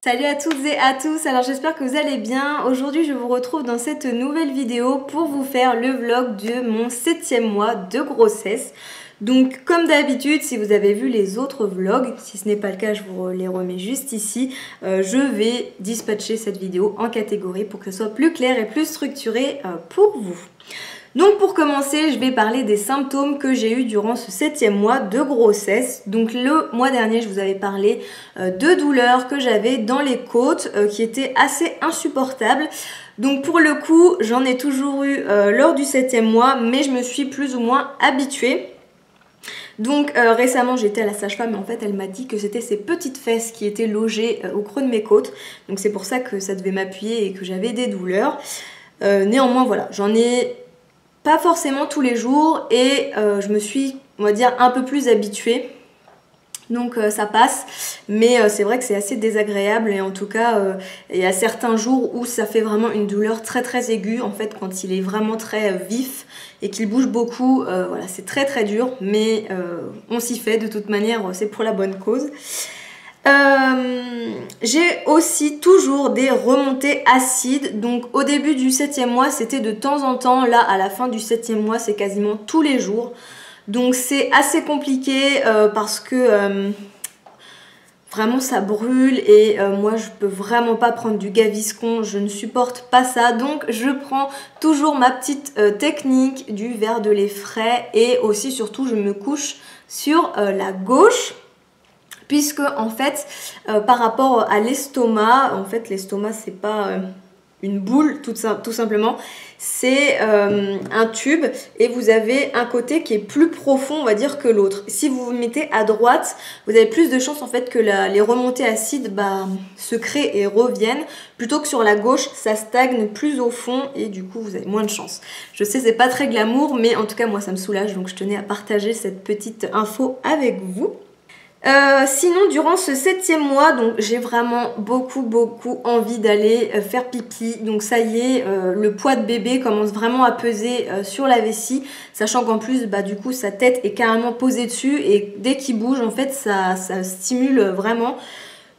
Salut à toutes et à tous, alors j'espère que vous allez bien. Aujourd'hui je vous retrouve dans cette nouvelle vidéo pour vous faire le vlog de mon 7e mois de grossesse. Donc comme d'habitude, si vous avez vu les autres vlogs, si ce n'est pas le cas je vous les remets juste ici, je vais dispatcher cette vidéo en catégories pour que ce soit plus clair et plus structuré pour vous. Donc pour commencer, je vais parler des symptômes que j'ai eu durant ce 7e mois de grossesse. Donc le mois dernier, je vous avais parlé de douleurs que j'avais dans les côtes qui étaient assez insupportables. Donc pour le coup, j'en ai toujours eu lors du 7e mois, mais je me suis plus ou moins habituée. Donc récemment j'étais à la sage-femme et en fait elle m'a dit que c'était ces petites fesses qui étaient logées au creux de mes côtes. Donc c'est pour ça que ça devait m'appuyer et que j'avais des douleurs. Néanmoins voilà, j'en ai pas forcément tous les jours et je me suis, on va dire, un peu plus habituée. Donc ça passe, mais c'est vrai que c'est assez désagréable et en tout cas il y a certains jours où ça fait vraiment une douleur très très aiguë en fait quand il est vraiment très vif et qu'il bouge beaucoup, voilà, c'est très très dur, mais on s'y fait de toute manière, c'est pour la bonne cause. J'ai aussi toujours des remontées acides. Donc au début du 7e mois c'était de temps en temps, là à la fin du 7e mois c'est quasiment tous les jours. Donc c'est assez compliqué parce que vraiment ça brûle et moi je peux vraiment pas prendre du Gaviscon, je ne supporte pas ça. Donc je prends toujours ma petite technique du verre de lait frais et aussi surtout je me couche sur la gauche. Puisque en fait par rapport à l'estomac, en fait l'estomac c'est pas une boule tout simplement, c'est un tube et vous avez un côté qui est plus profond on va dire que l'autre. Si vous vous mettez à droite, vous avez plus de chances en fait que les remontées acides se créent et reviennent, plutôt que sur la gauche ça stagne plus au fond et du coup vous avez moins de chance. Je sais c'est pas très glamour mais en tout cas moi ça me soulage, donc je tenais à partager cette petite info avec vous. Sinon durant ce 7e mois, donc j'ai vraiment beaucoup envie d'aller faire pipi. Donc ça y est, le poids de bébé commence vraiment à peser sur la vessie, sachant qu'en plus du coup sa tête est carrément posée dessus et dès qu'il bouge en fait ça stimule vraiment.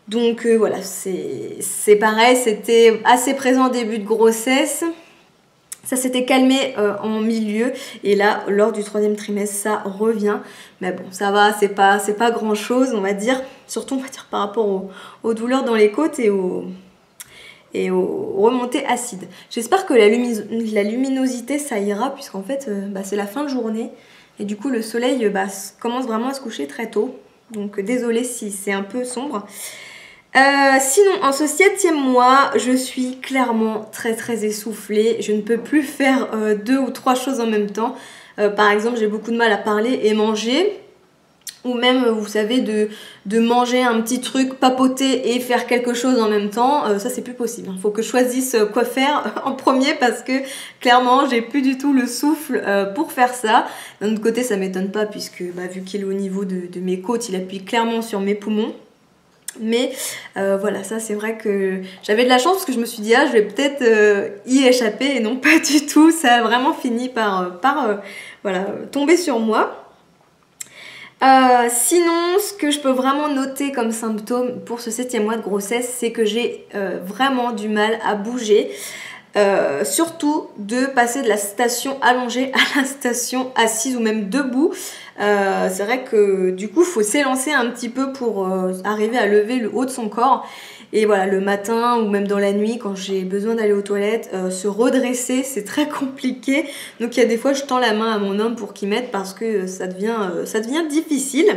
Donc voilà, c'est pareil, c'était assez présent au début de grossesse. Ça s'était calmé en milieu et là lors du 3e trimestre ça revient, mais bon ça va, c'est pas grand chose on va dire, surtout on va dire par rapport aux douleurs dans les côtes et aux remontées acides. J'espère que la luminosité ça ira puisqu'en fait c'est la fin de journée et du coup le soleil commence vraiment à se coucher très tôt, donc désolée si c'est un peu sombre. Sinon en ce 7e mois je suis clairement très essoufflée, je ne peux plus faire 2 ou 3 choses en même temps. Par exemple j'ai beaucoup de mal à parler et manger, ou même vous savez de manger un petit truc, papoter et faire quelque chose en même temps, ça c'est plus possible. Il faut que je choisisse quoi faire en premier parce que clairement j'ai plus du tout le souffle pour faire ça. D'un autre côté ça m'étonne pas puisque vu qu'il est au niveau de mes côtes il appuie clairement sur mes poumons. Mais voilà, ça c'est vrai que j'avais de la chance parce que je me suis dit je vais peut-être y échapper et non pas du tout, ça a vraiment fini par voilà, tomber sur moi. Sinon ce que je peux vraiment noter comme symptôme pour ce 7e mois de grossesse, c'est que j'ai vraiment du mal à bouger. Surtout de passer de la station allongée à la station assise ou même debout. C'est vrai que du coup il faut s'élancer un petit peu pour arriver à lever le haut de son corps, et voilà le matin ou même dans la nuit quand j'ai besoin d'aller aux toilettes, se redresser c'est très compliqué, donc il y a des fois je tends la main à mon homme pour qu'il m'aide parce que ça devient difficile.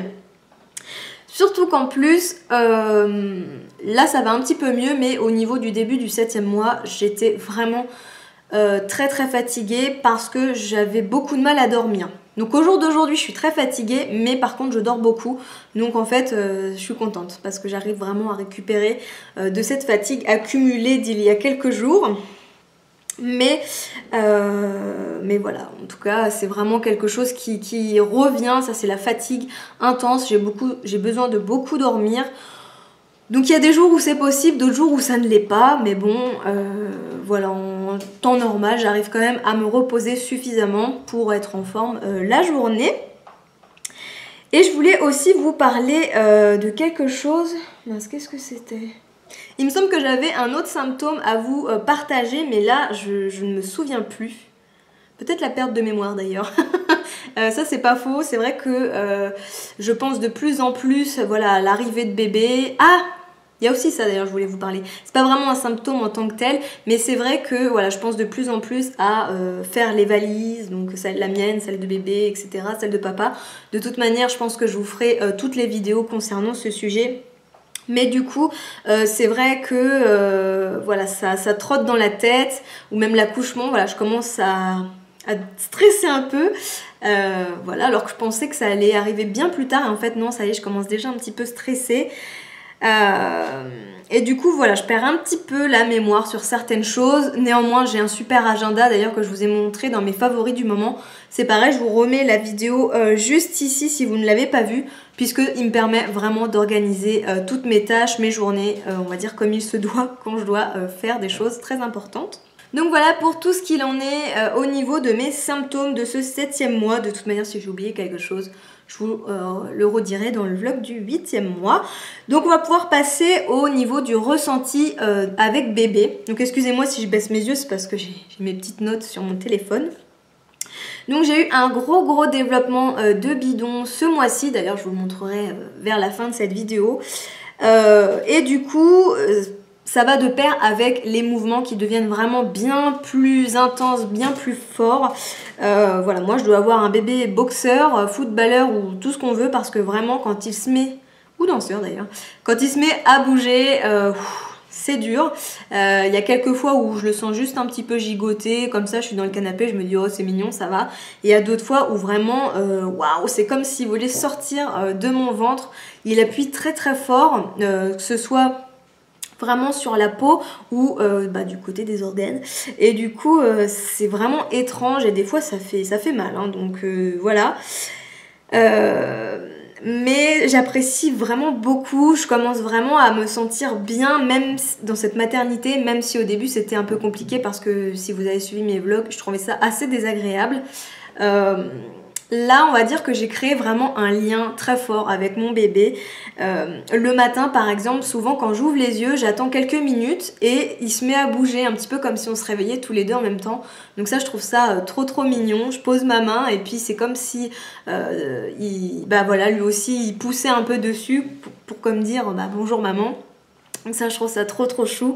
Surtout qu'en plus, là ça va un petit peu mieux, mais au niveau du début du 7e mois, j'étais vraiment très fatiguée parce que j'avais beaucoup de mal à dormir. Donc au jour d'aujourd'hui, je suis très fatiguée, mais par contre je dors beaucoup. Donc en fait, je suis contente parce que j'arrive vraiment à récupérer de cette fatigue accumulée d'il y a quelques jours. Mais voilà, en tout cas c'est vraiment quelque chose qui revient, ça c'est la fatigue intense, j'ai besoin de beaucoup dormir. Donc il y a des jours où c'est possible, d'autres jours où ça ne l'est pas, mais bon voilà, en temps normal j'arrive quand même à me reposer suffisamment pour être en forme la journée. Et je voulais aussi vous parler de quelque chose, mince, qu'est-ce que c'était ? Il me semble que j'avais un autre symptôme à vous partager, mais là, je ne me souviens plus. Peut-être la perte de mémoire d'ailleurs. Ça, c'est pas faux. C'est vrai que je pense de plus en plus voilà, à l'arrivée de bébé. Ah! Il y a aussi ça d'ailleurs, je voulais vous parler. C'est pas vraiment un symptôme en tant que tel, mais c'est vrai que voilà, je pense de plus en plus à faire les valises, donc celle la mienne, celle de bébé, etc., celle de papa. De toute manière, je pense que je vous ferai toutes les vidéos concernant ce sujet. Mais du coup, c'est vrai que voilà, ça trotte dans la tête, ou même l'accouchement, voilà, je commence à stresser un peu. Voilà, alors que je pensais que ça allait arriver bien plus tard, et en fait non, ça y est, je commence déjà un petit peu stressée. Et du coup voilà, je perds un petit peu la mémoire sur certaines choses. Néanmoins j'ai un super agenda d'ailleurs que je vous ai montré dans mes favoris du moment. C'est pareil, je vous remets la vidéo juste ici si vous ne l'avez pas vue, puisqu'il me permet vraiment d'organiser toutes mes tâches, mes journées, on va dire comme il se doit quand je dois faire des choses très importantes. Donc voilà pour tout ce qu'il en est au niveau de mes symptômes de ce 7e mois. De toute manière si j'ai oublié quelque chose, je vous le redirai dans le vlog du 8e mois. Donc on va pouvoir passer au niveau du ressenti avec bébé. Donc excusez-moi si je baisse mes yeux, c'est parce que j'ai mes petites notes sur mon téléphone. Donc j'ai eu un gros développement de bidon ce mois-ci. D'ailleurs je vous le montrerai vers la fin de cette vidéo. Et du coup... ça va de pair avec les mouvements qui deviennent vraiment bien plus intenses, bien plus forts. Voilà, moi je dois avoir un bébé boxeur, footballeur ou tout ce qu'on veut parce que vraiment quand il se met, ou danseur d'ailleurs, quand il se met à bouger, c'est dur. Il y a quelques fois où je le sens juste un petit peu gigoter, comme ça je suis dans le canapé, je me dis oh c'est mignon, ça va. Et il y a d'autres fois où vraiment, waouh, c'est comme s'il voulait sortir de mon ventre. Il appuie très fort, que ce soit... vraiment sur la peau ou du côté des organes et du coup c'est vraiment étrange et des fois ça fait mal hein, donc voilà mais j'apprécie vraiment beaucoup, je commence vraiment à me sentir bien même dans cette maternité, même si au début c'était un peu compliqué parce que si vous avez suivi mes vlogs je trouvais ça assez désagréable. Là, on va dire que j'ai créé vraiment un lien très fort avec mon bébé. Le matin, par exemple, souvent quand j'ouvre les yeux, j'attends quelques minutes et il se met à bouger un petit peu comme si on se réveillait tous les deux en même temps. Donc ça, je trouve ça trop mignon. Je pose ma main et puis c'est comme si, voilà, lui aussi, il poussait un peu dessus pour comme dire bonjour maman. Donc ça je trouve ça trop chou.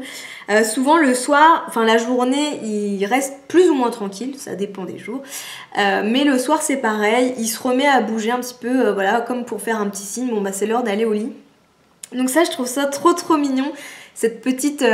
Souvent le soir, enfin la journée il reste plus ou moins tranquille, ça dépend des jours. Mais le soir c'est pareil, il se remet à bouger un petit peu, voilà, comme pour faire un petit signe, bon c'est l'heure d'aller au lit. Donc ça je trouve ça trop mignon, cette petite...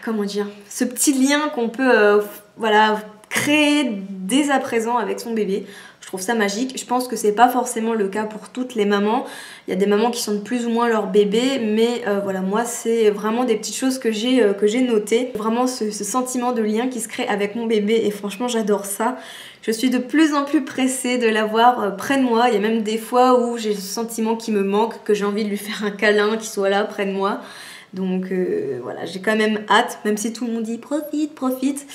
comment dire, ce petit lien qu'on peut voilà, créer dès à présent avec son bébé. Je trouve ça magique. Je pense que c'est pas forcément le cas pour toutes les mamans. Il y a des mamans qui sentent plus ou moins leur bébé, mais voilà, moi c'est vraiment des petites choses que j'ai notées. Vraiment ce sentiment de lien qui se crée avec mon bébé et franchement j'adore ça. Je suis de plus en plus pressée de l'avoir près de moi. Il y a même des fois où j'ai ce sentiment qui me manque, que j'ai envie de lui faire un câlin, qu'il soit là près de moi. Donc voilà, j'ai quand même hâte, même si tout le monde dit profite.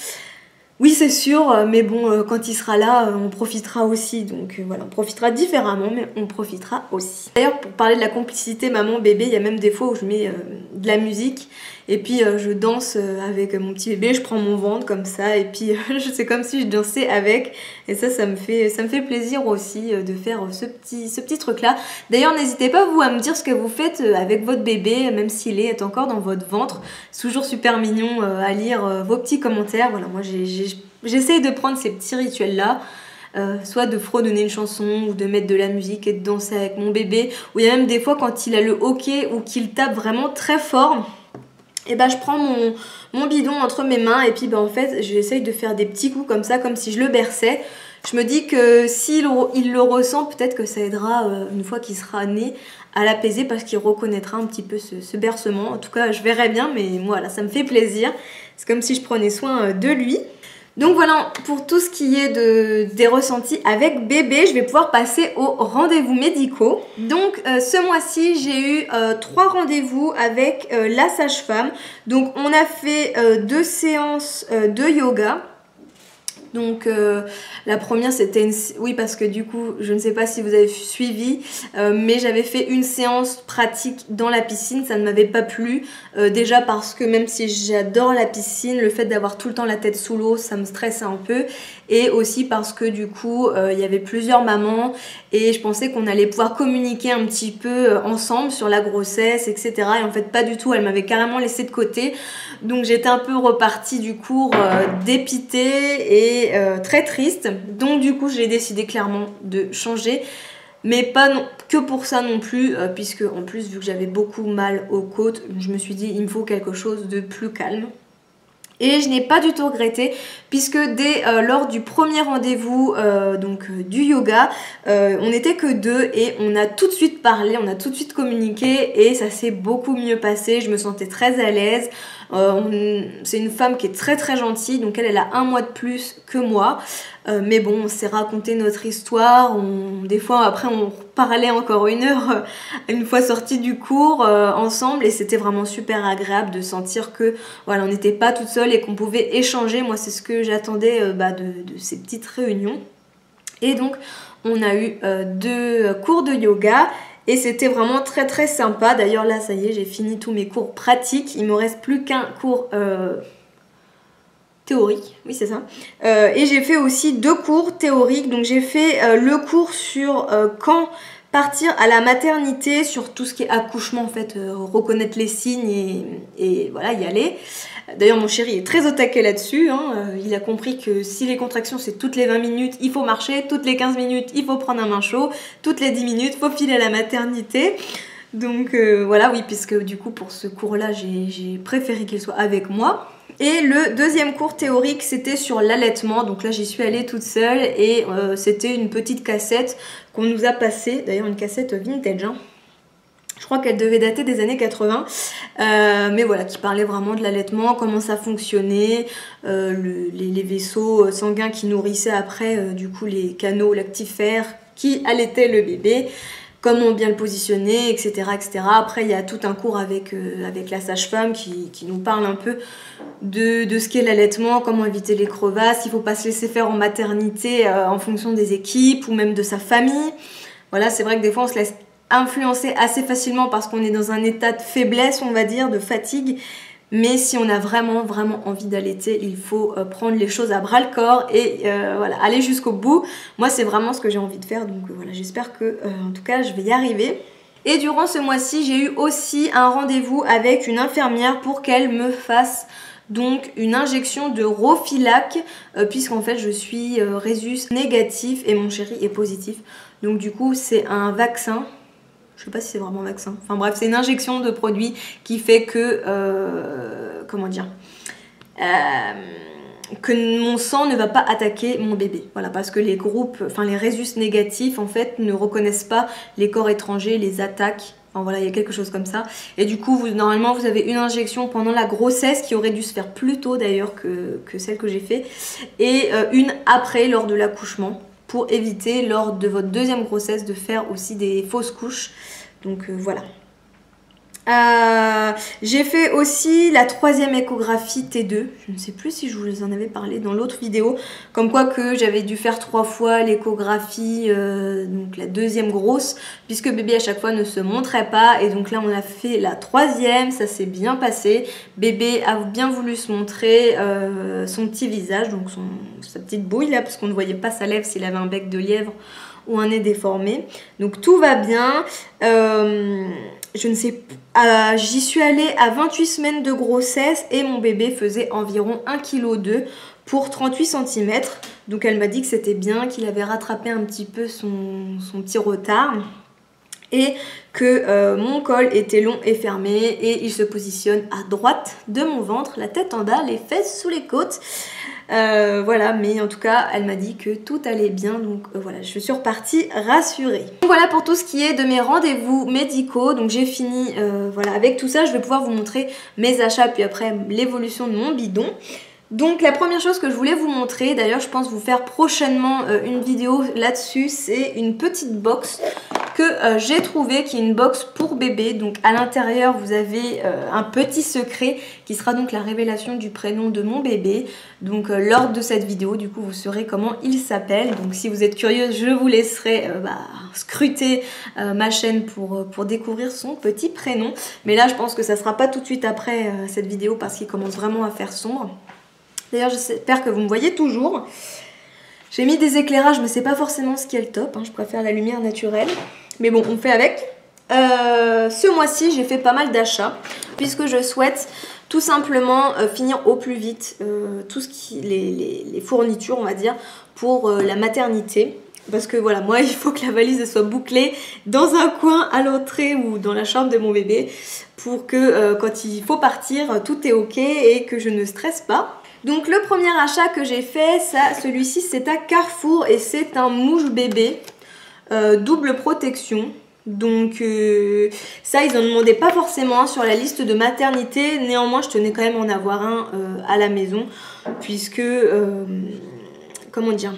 Oui c'est sûr, mais bon quand il sera là on profitera aussi, donc voilà, on profitera différemment mais on profitera aussi. D'ailleurs pour parler de la complicité maman-bébé, il y a même des fois où je mets de la musique et puis je danse avec mon petit bébé, je prends mon ventre comme ça et puis c'est comme si je dansais avec et ça me fait plaisir aussi de faire ce petit truc là. D'ailleurs n'hésitez pas vous à me dire ce que vous faites avec votre bébé, même s'il est encore dans votre ventre. C'est toujours super mignon à lire vos petits commentaires. Voilà, moi j'essaye de prendre ces petits rituels là, soit de fredonner une chanson ou de mettre de la musique et de danser avec mon bébé, ou il y a même des fois quand il a le hoquet ou qu'il tape vraiment très fort, et je prends mon bidon entre mes mains et puis en fait j'essaye de faire des petits coups comme ça, comme si je le berçais. Je me dis que s'il le ressent, peut-être que ça aidera une fois qu'il sera né à l'apaiser parce qu'il reconnaîtra un petit peu ce bercement. En tout cas je verrai bien, mais voilà, ça me fait plaisir. C'est comme si je prenais soin de lui. Donc voilà pour tout ce qui est des ressentis avec bébé. Je vais pouvoir passer aux rendez-vous médicaux. Donc ce mois-ci j'ai eu 3 rendez-vous avec la sage-femme. Donc on a fait 2 séances de yoga. Donc la première c'était oui, parce que du coup je ne sais pas si vous avez suivi, mais j'avais fait une séance pratique dans la piscine, ça ne m'avait pas plu, déjà parce que même si j'adore la piscine, le fait d'avoir tout le temps la tête sous l'eau ça me stressait un peu, et aussi parce que du coup il y avait plusieurs mamans et je pensais qu'on allait pouvoir communiquer un petit peu ensemble sur la grossesse, etc. Et en fait pas du tout, elle m'avait carrément laissé de côté, donc j'étais un peu repartie du cours dépitée et très triste. Donc du coup j'ai décidé clairement de changer, mais pas que pour ça non plus, puisque en plus vu que j'avais beaucoup mal aux côtes, je me suis dit il me faut quelque chose de plus calme. Et je n'ai pas du tout regretté, puisque dès lors du premier rendez-vous du yoga, on n'était que deux et on a tout de suite parlé, on a tout de suite communiqué et ça s'est beaucoup mieux passé, je me sentais très à l'aise. C'est une femme qui est très très gentille, donc elle a 1 mois de plus que moi, mais bon, on s'est raconté notre histoire, des fois après on parlait encore 1 heure une fois sortie du cours ensemble, et c'était vraiment super agréable de sentir que voilà, on n'était pas toute seule et qu'on pouvait échanger. Moi c'est ce que j'attendais de ces petites réunions. Et donc on a eu 2 cours de yoga et c'était vraiment très très sympa. D'ailleurs là ça y est, j'ai fini tous mes cours pratiques, il me reste plus qu'un cours théorique, oui c'est ça, et j'ai fait aussi 2 cours théoriques. Donc j'ai fait le cours sur quand partir à la maternité, sur tout ce qui est accouchement en fait, reconnaître les signes et voilà, y aller. D'ailleurs mon chéri est très au taquet là-dessus, hein. Il a compris que si les contractions c'est toutes les 20 minutes il faut marcher, toutes les 15 minutes il faut prendre un bain chaud, toutes les 10 minutes il faut filer à la maternité. Donc voilà, oui, puisque du coup pour ce cours là j'ai préféré qu'il soit avec moi. Et le 2e cours théorique c'était sur l'allaitement, donc là j'y suis allée toute seule et c'était une petite cassette qu'on nous a passée, d'ailleurs une cassette vintage, hein. Je crois qu'elle devait dater des années 80, mais voilà, qui parlait vraiment de l'allaitement, comment ça fonctionnait, les vaisseaux sanguins qui nourrissaient après du coup les canaux lactifères qui allaitaient le bébé, comment bien le positionner, etc. etc. Après il y a tout un cours avec la sage-femme qui nous parle un peu de ce qu'est l'allaitement, comment éviter les crevasses, il ne faut pas se laisser faire en maternité en fonction des équipes ou même de sa famille. Voilà, c'est vrai que des fois on se laisse influencer assez facilement parce qu'on est dans un état de faiblesse, on va dire, de fatigue. Mais si on a vraiment envie d'allaiter, il faut prendre les choses à bras le corps et voilà, aller jusqu'au bout. Moi c'est vraiment ce que j'ai envie de faire, donc voilà, j'espère que en tout cas je vais y arriver. Et durant ce mois-ci j'ai eu aussi un rendez-vous avec une infirmière pour qu'elle me fasse donc une injection de Rofeelac, puisqu'en fait je suis Rhésus négatif et mon chéri est positif. Donc du coup c'est un vaccin. Je sais pas si c'est vraiment un vaccin. Enfin bref, c'est une injection de produit qui fait que... comment dire, que mon sang ne va pas attaquer mon bébé. Voilà, parce que les groupes, enfin les Rhésus négatifs en fait ne reconnaissent pas les corps étrangers, les attaques. Enfin voilà, il y a quelque chose comme ça. Et du coup, normalement, vous avez une injection pendant la grossesse qui aurait dû se faire plus tôt d'ailleurs que celle que j'ai fait. Et une après, lors de l'accouchement, pour éviter lors de votre 2e grossesse de faire aussi des fausses couches. Donc voilà. J'ai fait aussi la 3e échographie T2. Je ne sais plus si je vous en avais parlé dans l'autre vidéo. Comme quoi que j'avais dû faire 3 fois l'échographie, donc la 2e grosse, puisque bébé à chaque fois ne se montrait pas. Et donc là on a fait la 3e, ça s'est bien passé. Bébé a bien voulu se montrer son petit visage, donc sa petite bouille là, parce qu'on ne voyait pas sa lèvre s'il avait un bec de lièvre ou un nez déformé. Donc tout va bien. Je ne sais pas, j'y suis allée à 28 semaines de grossesse et mon bébé faisait environ 1,2 kg pour 38 cm. Donc elle m'a dit que c'était bien, qu'il avait rattrapé un petit peu son petit retard et que mon col était long et fermé et il se positionne à droite de mon ventre, la tête en bas, les fesses sous les côtes. Voilà, mais en tout cas elle m'a dit que tout allait bien, donc voilà, je suis repartie rassurée. Donc voilà pour tout ce qui est de mes rendez-vous médicaux. Donc j'ai fini voilà, avec tout ça je vais pouvoir vous montrer mes achats puis après l'évolution de mon bidon. Donc la première chose que je voulais vous montrer, d'ailleurs je pense vous faire prochainement une vidéo là-dessus, c'est une petite box que j'ai trouvé, qui est une box pour bébé. Donc à l'intérieur vous avez un petit secret qui sera donc la révélation du prénom de mon bébé. Donc lors de cette vidéo du coup vous saurez comment il s'appelle. Donc si vous êtes curieuse, je vous laisserai scruter ma chaîne pour découvrir son petit prénom. Mais là je pense que ça sera pas tout de suite après cette vidéo parce qu'il commence vraiment à faire sombre. D'ailleurs j'espère que vous me voyez toujours. J'ai mis des éclairages mais c'est pas forcément ce qui est le top, hein. Je préfère la lumière naturelle. Mais bon, on fait avec. Ce mois-ci j'ai fait pas mal d'achats puisque je souhaite tout simplement finir au plus vite tout ce qui les fournitures on va dire pour la maternité. Parce que voilà, moi il faut que la valise elle soit bouclée dans un coin à l'entrée ou dans la chambre de mon bébé pour que quand il faut partir tout est ok et que je ne stresse pas. Donc le premier achat que j'ai fait, celui-ci c'est à Carrefour et c'est un mouche bébé double protection. Donc ça ils en demandaient pas forcément un sur la liste de maternité, néanmoins je tenais quand même à en avoir un à la maison puisque comment dire,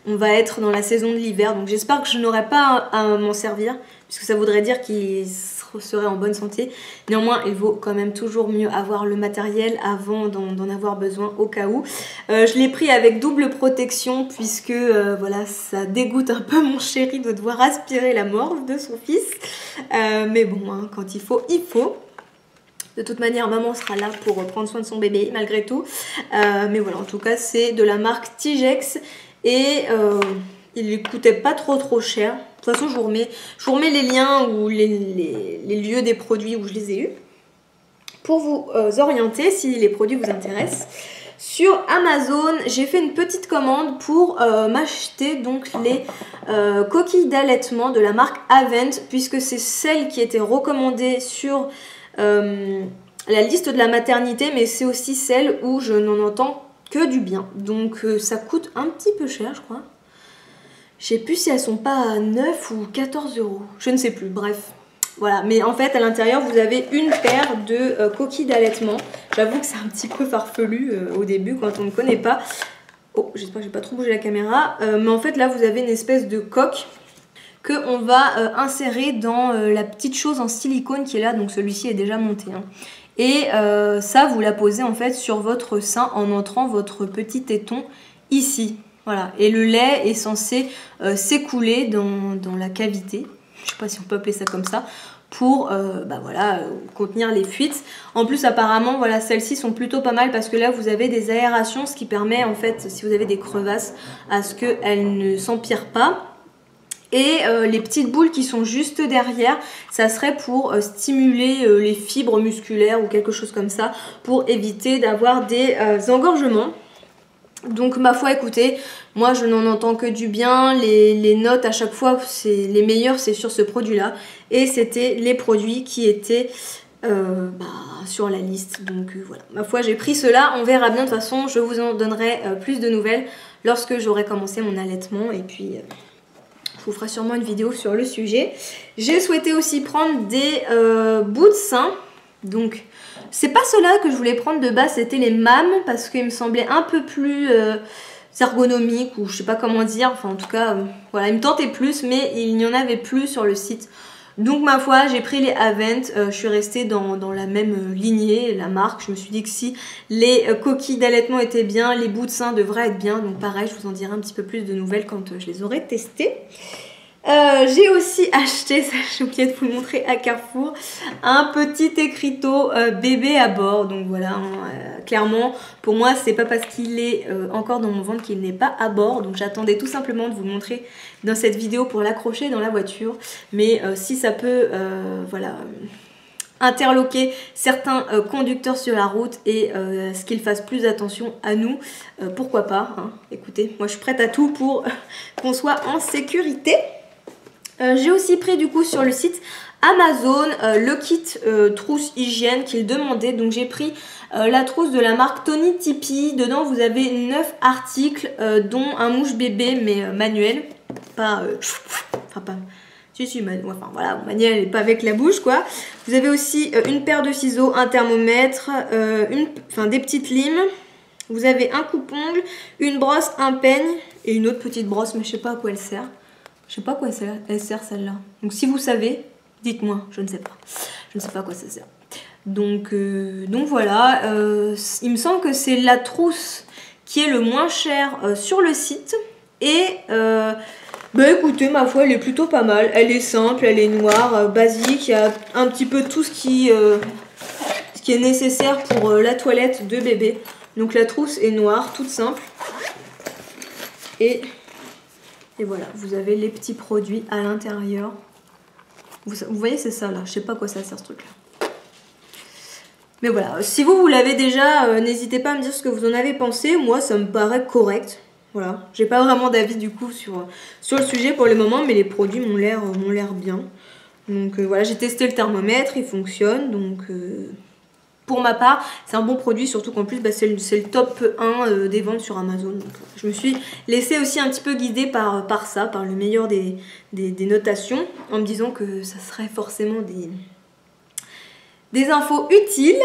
on va être dans la saison de l'hiver, donc j'espère que je n'aurai pas à m'en servir puisque ça voudrait dire qu'il serait en bonne santé. Néanmoins il vaut quand même toujours mieux avoir le matériel avant d'en avoir besoin au cas où. Je l'ai pris avec double protection puisque voilà, ça dégoûte un peu mon chéri de devoir aspirer la morve de son fils, mais bon hein, quand il faut il faut. De toute manière maman sera là pour prendre soin de son bébé malgré tout, mais voilà, en tout cas c'est de la marque Tigex et il lui coûtait pas trop cher. De toute façon je vous remets les liens ou les lieux des produits où je les ai eus pour vous orienter si les produits vous intéressent. Sur Amazon j'ai fait une petite commande pour m'acheter donc les coquilles d'allaitement de la marque Avent puisque c'est celle qui était recommandée sur la liste de la maternité, mais c'est aussi celle où je n'en entends que du bien. Donc ça coûte un petit peu cher je crois. Je sais plus si elles sont pas à 9 ou 14 euros. Je ne sais plus, bref. Voilà, mais en fait à l'intérieur vous avez une paire de coquilles d'allaitement. J'avoue que c'est un petit peu farfelu au début quand on ne connaît pas. Oh, j'espère que j'ai pas trop bougé la caméra. Mais en fait là vous avez une espèce de coque qu'on va insérer dans la petite chose en silicone qui est là. Donc celui-ci est déjà monté. Hein. Et ça vous la posez en fait sur votre sein en entrant votre petit téton ici. Voilà, et le lait est censé s'écouler dans la cavité, je sais pas si on peut appeler ça comme ça, pour voilà, contenir les fuites. En plus apparemment voilà, celles-ci sont plutôt pas mal parce que là vous avez des aérations, ce qui permet en fait, si vous avez des crevasses, à ce qu'elles ne s'empirent pas. Et les petites boules qui sont juste derrière, ça serait pour stimuler les fibres musculaires ou quelque chose comme ça, pour éviter d'avoir des engorgements. Donc ma foi écoutez, moi je n'en entends que du bien, les notes à chaque fois, les meilleures c'est sur ce produit là. Et c'était les produits qui étaient sur la liste, donc voilà. Ma foi j'ai pris cela, on verra bien de toute façon, je vous en donnerai plus de nouvelles lorsque j'aurai commencé mon allaitement et puis... je vous ferai sûrement une vidéo sur le sujet. J'ai souhaité aussi prendre des bouts de sein. Donc, c'est pas ceux-là que je voulais prendre de base, c'était les MAM parce qu'ils me semblaient un peu plus ergonomiques ou je sais pas comment dire. Enfin, en tout cas, voilà, ils me tentaient plus, mais il n'y en avait plus sur le site. Donc, ma foi, j'ai pris les Avent. Je suis restée dans la même lignée, la marque. Je me suis dit que si les coquilles d'allaitement étaient bien, les bouts de sein devraient être bien. Donc, pareil, je vous en dirai un petit peu plus de nouvelles quand je les aurai testés. J'ai aussi acheté, ça j'ai oublié de vous le montrer à Carrefour, un petit écriteau bébé à bord. Donc voilà, clairement pour moi c'est pas parce qu'il est encore dans mon ventre qu'il n'est pas à bord. Donc j'attendais tout simplement de vous le montrer dans cette vidéo pour l'accrocher dans la voiture. Mais si ça peut voilà, interloquer certains conducteurs sur la route et ce qu'ils fassent plus attention à nous, pourquoi pas hein. Écoutez, moi je suis prête à tout pour qu'on soit en sécurité. J'ai aussi pris du coup sur le site Amazon le kit trousse hygiène qu'il demandait. Donc j'ai pris la trousse de la marque Tony Tipi. Dedans vous avez 9 articles dont un mouche bébé mais manuel. Pas... enfin pas... Si, enfin voilà, manuel et pas avec la bouche quoi. Vous avez aussi une paire de ciseaux, un thermomètre, des petites limes. Vous avez un coupe-ongle, une brosse, un peigne et une autre petite brosse mais je sais pas à quoi elle sert. Je sais pas à quoi elle sert celle-là. Donc si vous savez, dites-moi, je ne sais pas. Je ne sais pas à quoi ça sert. Donc voilà, il me semble que c'est la trousse qui est le moins cher sur le site. Et bah écoutez, ma foi, elle est plutôt pas mal. Elle est simple, elle est noire, basique. Il y a un petit peu tout ce qui est nécessaire pour la toilette de bébé. Donc la trousse est noire, toute simple. Et voilà, vous avez les petits produits à l'intérieur. Vous voyez, c'est ça là. Je sais pas à quoi ça sert ce truc-là. Mais voilà, si vous l'avez déjà, n'hésitez pas à me dire ce que vous en avez pensé. Moi, ça me paraît correct. Voilà, j'ai pas vraiment d'avis du coup sur le sujet pour le moment, mais les produits m'ont l'air bien. Donc voilà, j'ai testé le thermomètre, il fonctionne. Donc pour ma part, c'est un bon produit, surtout qu'en plus, bah, c'est le top 1 des ventes sur Amazon. Donc, je me suis laissée aussi un petit peu guider par ça, par le meilleur des notations, en me disant que ça serait forcément des infos utiles.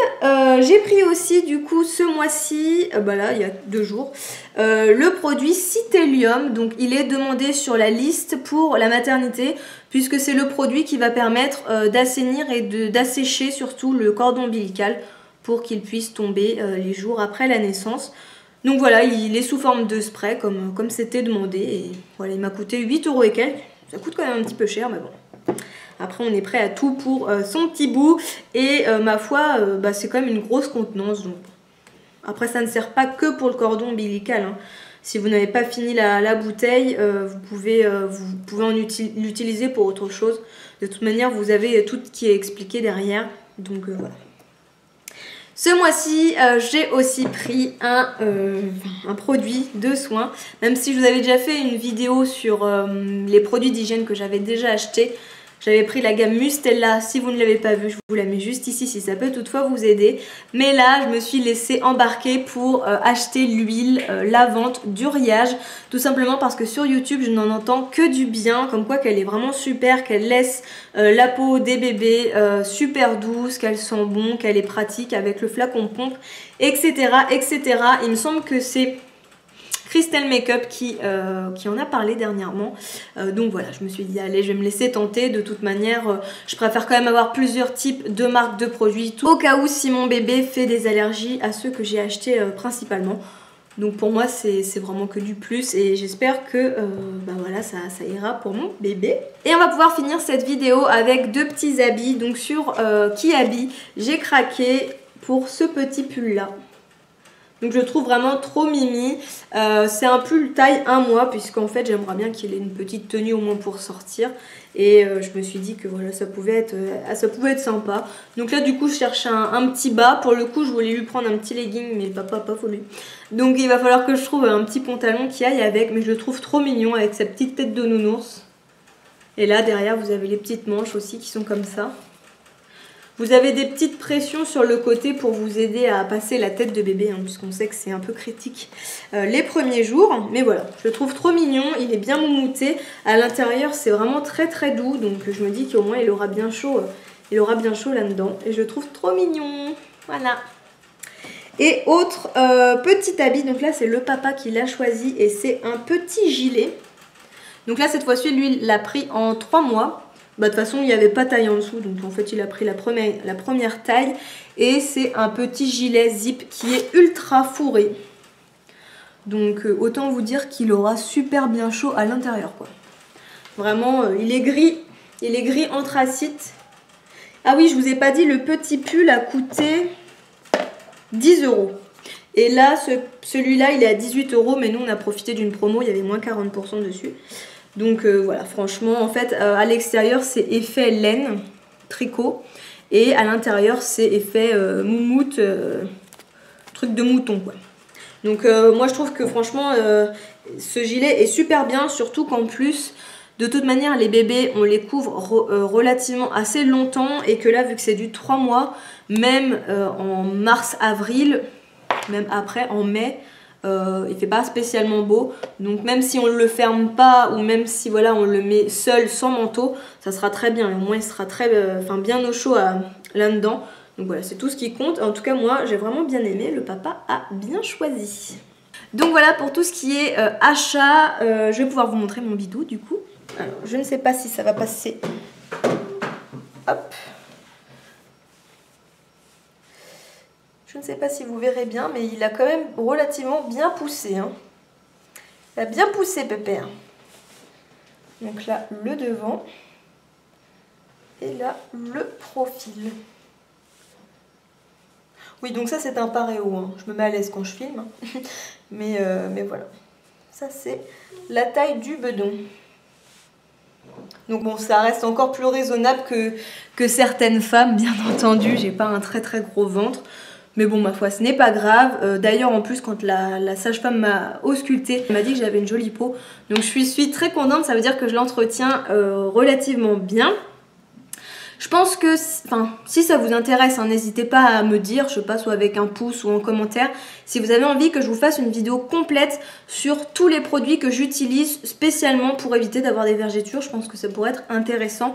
J'ai pris aussi du coup ce mois-ci, bah là il y a 2 jours, le produit Citélium. Donc il est demandé sur la liste pour la maternité, puisque c'est le produit qui va permettre d'assainir et d'assécher surtout le cordon ombilical pour qu'il puisse tomber les jours après la naissance. Donc voilà, il est sous forme de spray comme c'était demandé. Et voilà, il m'a coûté 8 € et quelques. Ça coûte quand même un petit peu cher, mais bon. Après, on est prêt à tout pour son petit bout. Et ma foi, bah, c'est quand même une grosse contenance. Donc. Après, ça ne sert pas que pour le cordon ombilical. Hein. Si vous n'avez pas fini la bouteille, vous pouvez l'utiliser pour autre chose. De toute manière, vous avez tout qui est expliqué derrière. Donc voilà. Ce mois-ci, j'ai aussi pris un produit de soins. Même si je vous avais déjà fait une vidéo sur les produits d'hygiène que j'avais déjà achetés. J'avais pris la gamme Mustela, si vous ne l'avez pas vue, je vous la mets juste ici si ça peut toutefois vous aider. Mais là, je me suis laissée embarquer pour acheter l'huile lavante d'Uriage. Tout simplement parce que sur YouTube, je n'en entends que du bien, comme quoi qu'elle est vraiment super, qu'elle laisse la peau des bébés super douce, qu'elle sent bon, qu'elle est pratique avec le flacon pompe, etc. etc. Il me semble que c'est Crystal Makeup qui en a parlé dernièrement. Donc voilà, je me suis dit allez, je vais me laisser tenter. De toute manière, je préfère quand même avoir plusieurs types de marques de produits, tout au cas où si mon bébé fait des allergies à ceux que j'ai achetés principalement. Donc pour moi c'est vraiment que du plus et j'espère que bah voilà, ça ira pour mon bébé. Et on va pouvoir finir cette vidéo avec 2 petits habits. Donc sur Kiabi, j'ai craqué pour ce petit pull là. Donc je le trouve vraiment trop mimi. C'est un pull taille 1 mois, puisqu'en fait j'aimerais bien qu'il ait une petite tenue au moins pour sortir. Et je me suis dit que voilà, ça pouvait être sympa. Donc là du coup je cherche un petit bas. Pour le coup je voulais lui prendre un petit legging, mais le papa n'a pas voulu. Donc il va falloir que je trouve un petit pantalon qui aille avec. Mais je le trouve trop mignon avec sa petite tête de nounours. Et là derrière vous avez les petites manches aussi qui sont comme ça. Vous avez des petites pressions sur le côté pour vous aider à passer la tête de bébé, hein, puisqu'on sait que c'est un peu critique les premiers jours. Mais voilà, je le trouve trop mignon, il est bien moumouté. À l'intérieur, c'est vraiment très très doux, donc je me dis qu'au moins il aura bien chaud là-dedans. Et je le trouve trop mignon, voilà. Et autre petit habit, donc là c'est le papa qui l'a choisi et c'est un petit gilet. Donc là cette fois-ci, lui, il l'a pris en 3 mois. Bah, de toute façon il n'y avait pas taille en dessous, donc en fait il a pris la première taille. Et c'est un petit gilet zip qui est ultra fourré. Donc autant vous dire qu'il aura super bien chaud à l'intérieur quoi. Vraiment il est gris anthracite. Ah oui, je vous ai pas dit, le petit pull a coûté 10 €. Et là celui-là il est à 18 €, mais nous on a profité d'une promo, il y avait moins 40% dessus. Donc voilà, franchement, en fait, à l'extérieur, c'est effet laine, tricot. Et à l'intérieur, c'est effet moumoute, truc de mouton, quoi. Donc moi, je trouve que franchement, ce gilet est super bien. Surtout qu'en plus, de toute manière, les bébés, on les couvre relativement assez longtemps. Et que là, vu que c'est du 3 mois, même en mars, avril, même après, en mai... il fait pas spécialement beau, donc même si on le ferme pas ou même si voilà on le met seul sans manteau, ça sera très bien. Au moins il sera très, bien au chaud là-dedans. Donc voilà, c'est tout ce qui compte. En tout cas moi j'ai vraiment bien aimé, le papa a bien choisi. Donc voilà pour tout ce qui est achat. Je vais pouvoir vous montrer mon bidou du coup. Alors, je ne sais pas si ça va passer. Hop. Je ne sais pas si vous verrez bien, mais il a quand même relativement bien poussé. Hein. Il a bien poussé, Pépère. Donc là, le devant. Et là, le profil. Oui, donc ça, c'est un paréo. Hein. Je me mets à l'aise quand je filme. Hein. mais voilà. Ça, c'est la taille du bedon. Donc bon, ça reste encore plus raisonnable que certaines femmes, bien entendu. J'ai pas un très très gros ventre. Mais bon, ma foi, ce n'est pas grave. D'ailleurs, en plus, quand la sage-femme m'a auscultée, elle m'a dit que j'avais une jolie peau. Donc je suis très contente, ça veut dire que je l'entretiens relativement bien. Je pense que, enfin, si ça vous intéresse, hein, n'hésitez pas à me dire, je sais pas, soit avec un pouce ou en commentaire, si vous avez envie que je vous fasse une vidéo complète sur tous les produits que j'utilise spécialement pour éviter d'avoir des vergetures. Je pense que ça pourrait être intéressant.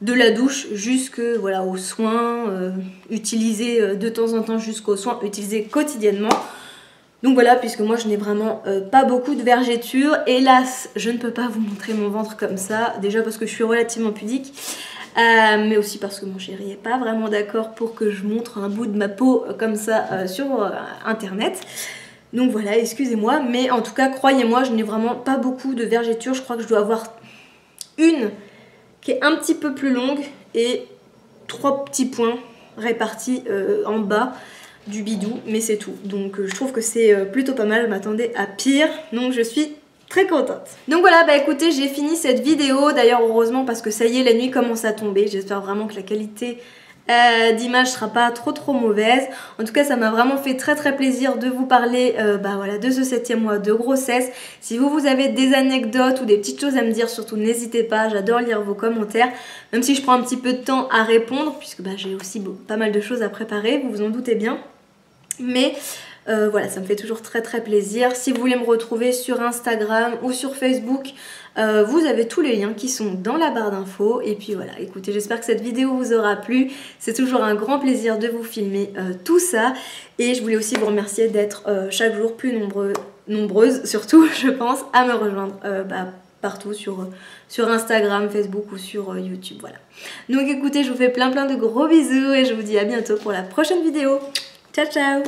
De la douche jusque voilà, aux soins, utilisés de temps en temps jusqu'aux soins utilisés quotidiennement. Donc voilà, puisque moi je n'ai vraiment pas beaucoup de vergetures. Hélas, je ne peux pas vous montrer mon ventre comme ça. Déjà parce que je suis relativement pudique. Mais aussi parce que mon chéri n'est pas vraiment d'accord pour que je montre un bout de ma peau comme ça sur internet. Donc voilà, excusez-moi. Mais en tout cas, croyez-moi, je n'ai vraiment pas beaucoup de vergetures. Je crois que je dois avoir une qui est un petit peu plus longue et 3 petits points répartis en bas du bidou, mais c'est tout. Donc je trouve que c'est plutôt pas mal, je m'attendais à pire, donc je suis très contente. Donc voilà, bah écoutez, j'ai fini cette vidéo, d'ailleurs heureusement parce que ça y est, la nuit commence à tomber, j'espère vraiment que la qualité d'image sera pas trop mauvaise. En tout cas, ça m'a vraiment fait très plaisir de vous parler bah voilà, de ce 7e mois de grossesse. Si vous avez des anecdotes ou des petites choses à me dire, surtout n'hésitez pas, j'adore lire vos commentaires, même si je prends un petit peu de temps à répondre, puisque bah, j'ai aussi pas mal de choses à préparer, vous vous en doutez bien. Mais voilà, ça me fait toujours très plaisir. Si vous voulez me retrouver sur Instagram ou sur Facebook, vous avez tous les liens qui sont dans la barre d'infos. Et puis voilà, écoutez, j'espère que cette vidéo vous aura plu. C'est toujours un grand plaisir de vous filmer tout ça. Et je voulais aussi vous remercier d'être chaque jour plus nombreuses, surtout je pense, à me rejoindre partout sur Instagram, Facebook ou sur YouTube. Voilà. Donc écoutez, je vous fais plein de gros bisous et je vous dis à bientôt pour la prochaine vidéo. Ciao ciao!